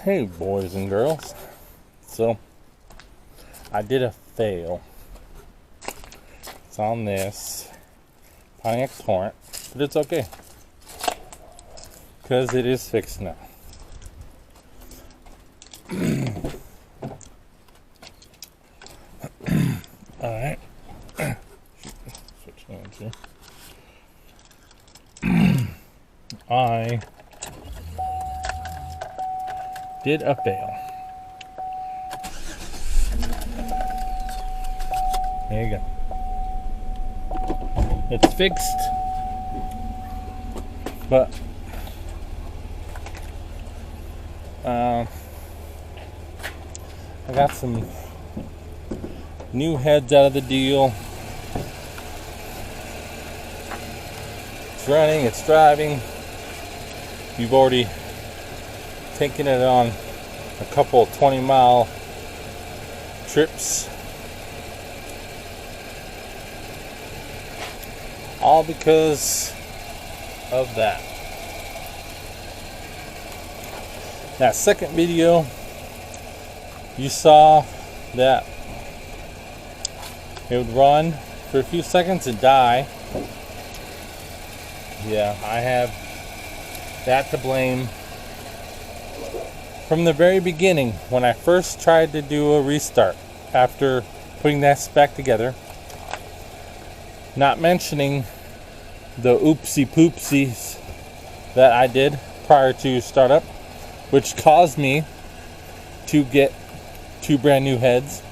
Hey boys and girls, so I did a fail. It's on this Pontiac Torrent, but it's okay because it is fixed now. Alright, switch hands here. I did a fail. There you go. It's fixed, but I got some new heads out of the deal. It's running, it's driving. You've already taken it on a couple 20-mile trips. All because of that. That second video, you saw that it would run for a few seconds and die. Yeah, I have that to blame. From the very beginning, when I first tried to do a restart after putting that back together, not mentioning the oopsie poopsies that I did prior to startup, which caused me to get 2 brand new heads,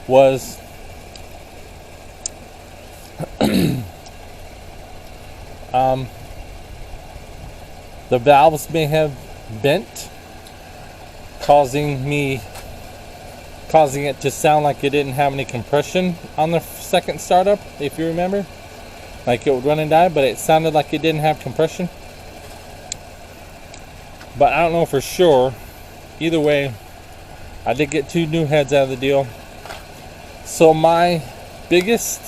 was the valves may have bent, causing it to sound like it didn't have any compression on the second startup, if you remember. Like it would run and die, but it sounded like it didn't have compression. But I don't know for sure. Either way, I did get 2 new heads out of the deal. So my biggest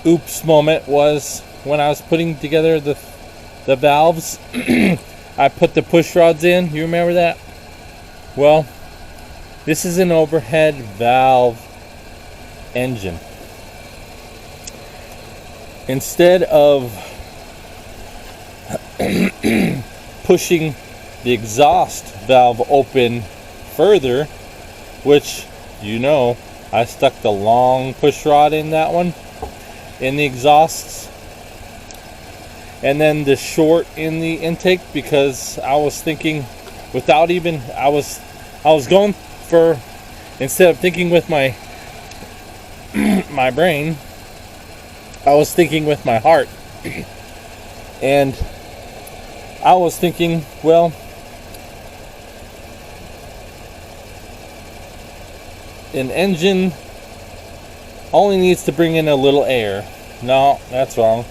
oops moment was when I was putting together the valves. I put the push rods in. You remember that? Well, this is an overhead valve engine. Instead of pushing the exhaust valve open further, which I stuck the long push rod in that one, in the exhausts, and then the short in the intake, because I was thinking I was going for, instead of thinking with my my brain, I was thinking with my heart. And I was thinking, well, an engine only needs to bring in a little air. No, that's wrong.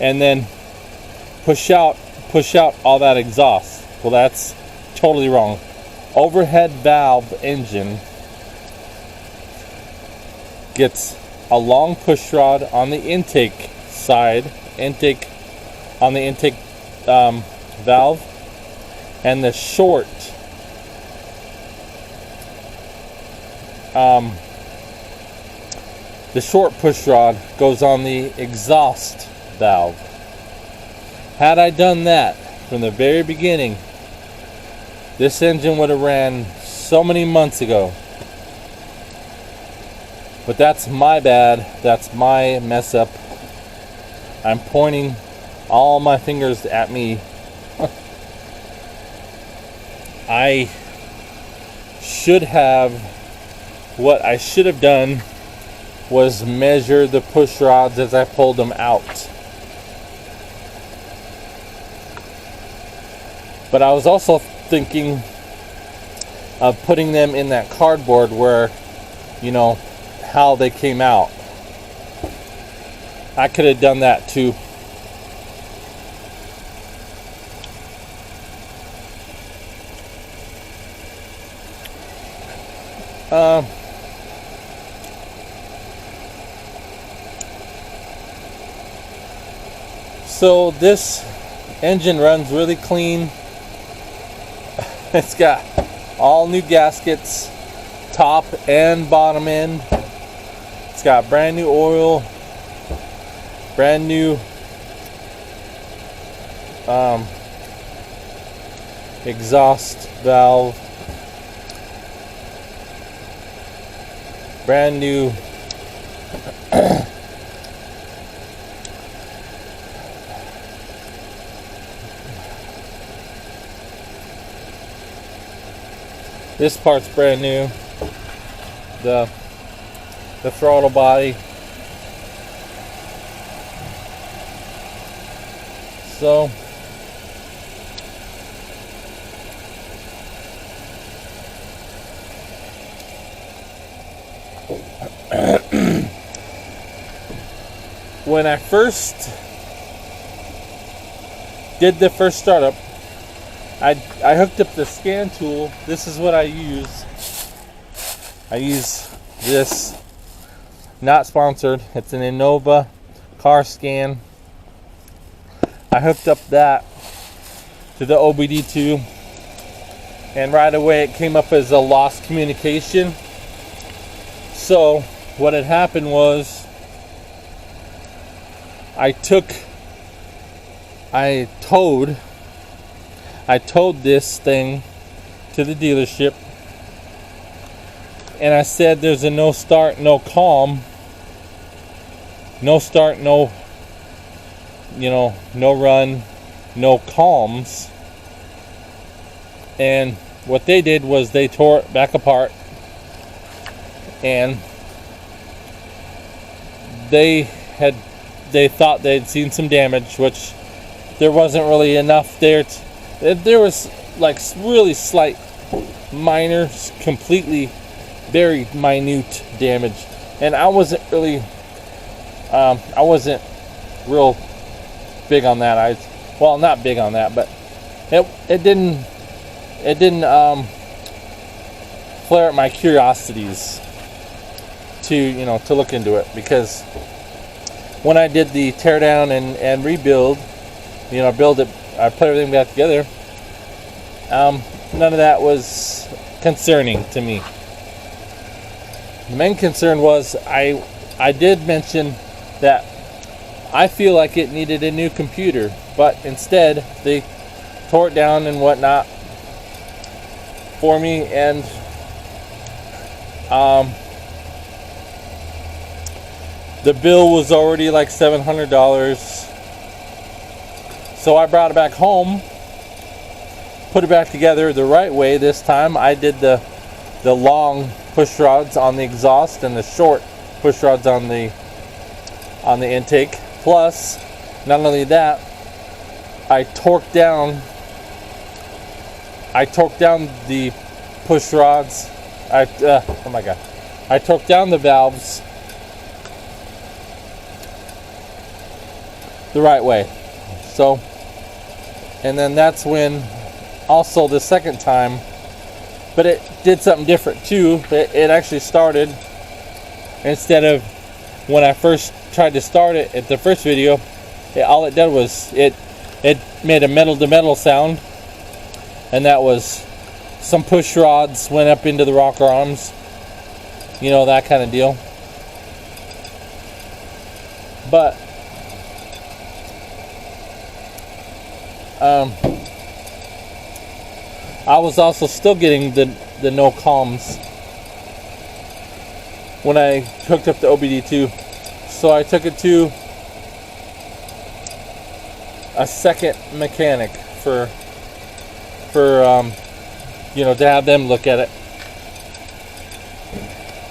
And then push out all that exhaust. Well, that's totally wrong. Overhead valve engine gets a long push rod on the intake side, on the intake valve, and the short push rod goes on the exhaust valve. Had I done that from the very beginning, this engine would have ran so many months ago. But that's my bad. That's my mess up. I'm pointing all my fingers at me. What I should have done was measure the push rods as I pulled them out. But I was also thinking of putting them in that cardboard where, how they came out. I could have done that too. So this Engine runs really clean. It's got all new gaskets, top and bottom end. It's got brand new oil, brand new exhaust valve, brand new this part's brand new, the throttle body. So when I first did the first startup, I hooked up the scan tool. This is what I use. I use this, not sponsored. It's an Innova car scan. I hooked up that to the OBD2, and right away it came up as a lost communication. So what had happened was I towed this thing to the dealership, and I said there's a no start, no calm, no start, no run, no calms. And what they did was they tore it back apart, and they thought they'd seen some damage, which there wasn't really enough there. There was like really slight, minor, completely very minute damage, and I wasn't real big on that. Not big on that, but it didn't flare up my curiosities to look into it, because when I did the tear down and rebuild, build it, I put everything back together, none of that was concerning to me. The main concern was I did mention that I feel like it needed a new computer, but instead they tore it down and whatnot for me, and the bill was already like $700. So I brought it back home, put it back together the right way this time. I did the long push rods on the exhaust and the short push rods on the intake. Plus, not only that, I torqued down the push rods. I torqued down the valves the right way. So, and then that's when also the second time, but it did something different too. It actually started, instead of when I first tried to start it at the first video, all it did was it made a metal to metal sound, and that was some push rods went up into the rocker arms, that kind of deal. But I was also still getting the no calms when I hooked up the OBD2. So I took it to a second mechanic for to have them look at it.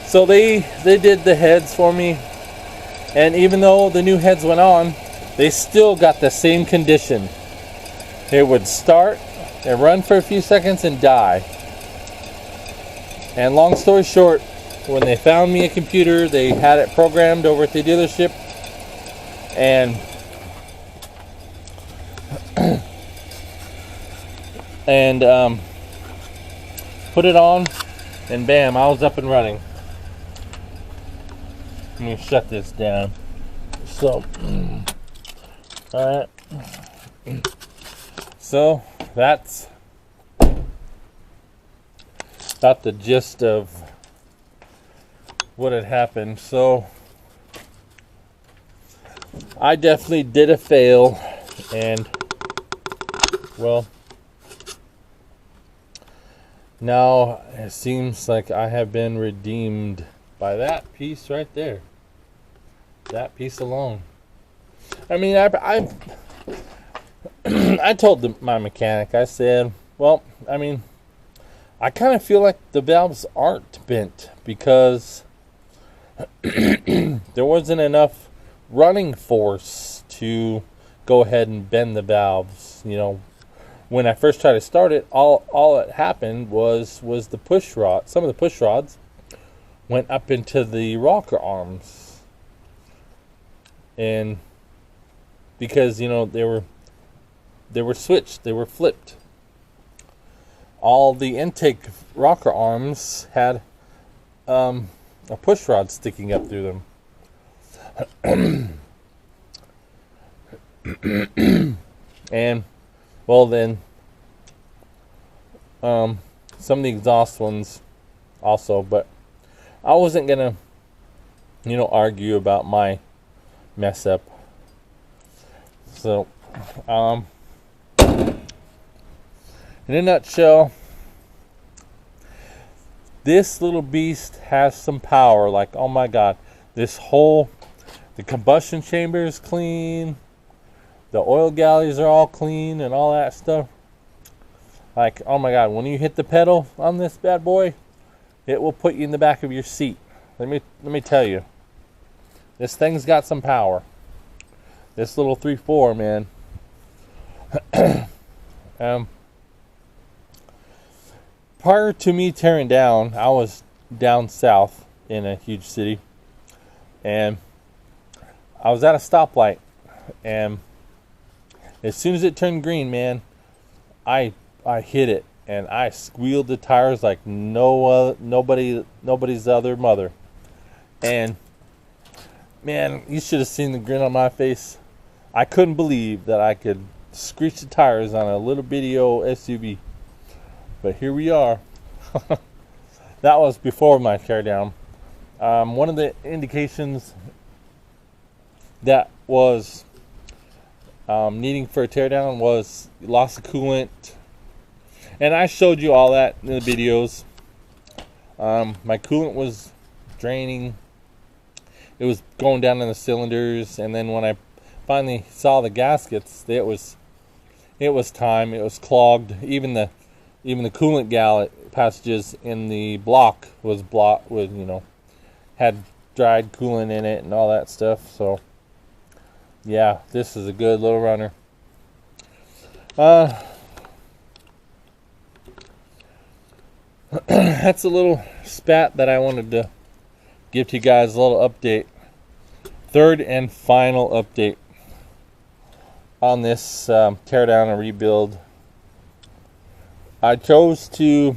So they did the heads for me, and even though the new heads went on, they still got the same condition. It would start and run for a few seconds and die. And long story short, when they found me a computer, they had it programmed over at the dealership, and put it on, and bam, I was up and running. Let me shut this down. So, alright. So that's about the gist of what had happened. So I definitely did a fail, and well, now it seems like I have been redeemed by that piece right there. That piece alone. I mean, I I told my mechanic, I said, well, I mean, I kind of feel like the valves aren't bent because there wasn't enough running force to go ahead and bend the valves. You know, when I first tried to start it, all that happened was the push rod. Some of the push rods went up into the rocker arms, and because, you know, they were switched, they were flipped. All the intake rocker arms had a push rod sticking up through them. And well, then some of the exhaust ones also, but I wasn't gonna, you know, argue about my mess up. So in a nutshell, this little beast has some power. Like, oh my god, the combustion chamber is clean, the oil galleys are all clean and all that stuff. Like, oh my god, when you hit the pedal on this bad boy, it will put you in the back of your seat. Let me tell you, this thing's got some power. This little 3.4, man. Prior to me tearing down, I was down south in a huge city, and I was at a stoplight, and as soon as it turned green, man, I hit it, and I squealed the tires like nobody's other mother. And man, you should have seen the grin on my face. I couldn't believe that I could screech the tires on a little bitty old SUV. But here we are. That was before my teardown. One of the indications that was needing for a teardown was loss of coolant. And I showed you all that in the videos. My coolant was draining. It was going down in the cylinders, and then when I finally saw the gaskets, it was time. It was clogged. Even the coolant galley passages in the block was blocked with, you know, had dried coolant in it and all that stuff. So yeah, this is a good little runner. That's a little spat that I wanted to give to you guys, a little update. Third and final update on this teardown and rebuild. I chose to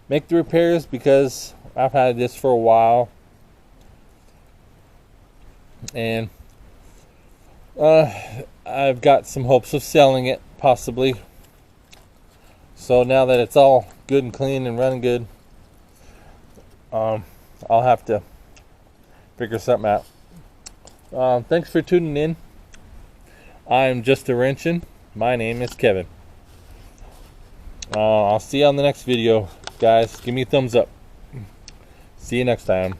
make the repairs because I've had this for a while, and I've got some hopes of selling it, possibly. So now that it's all good and clean and running good, I'll have to figure something out. Thanks for tuning in. I'm just a wrenching. My name is Kevin. I'll see you on the next video, guys. Give me a thumbs up. See you next time.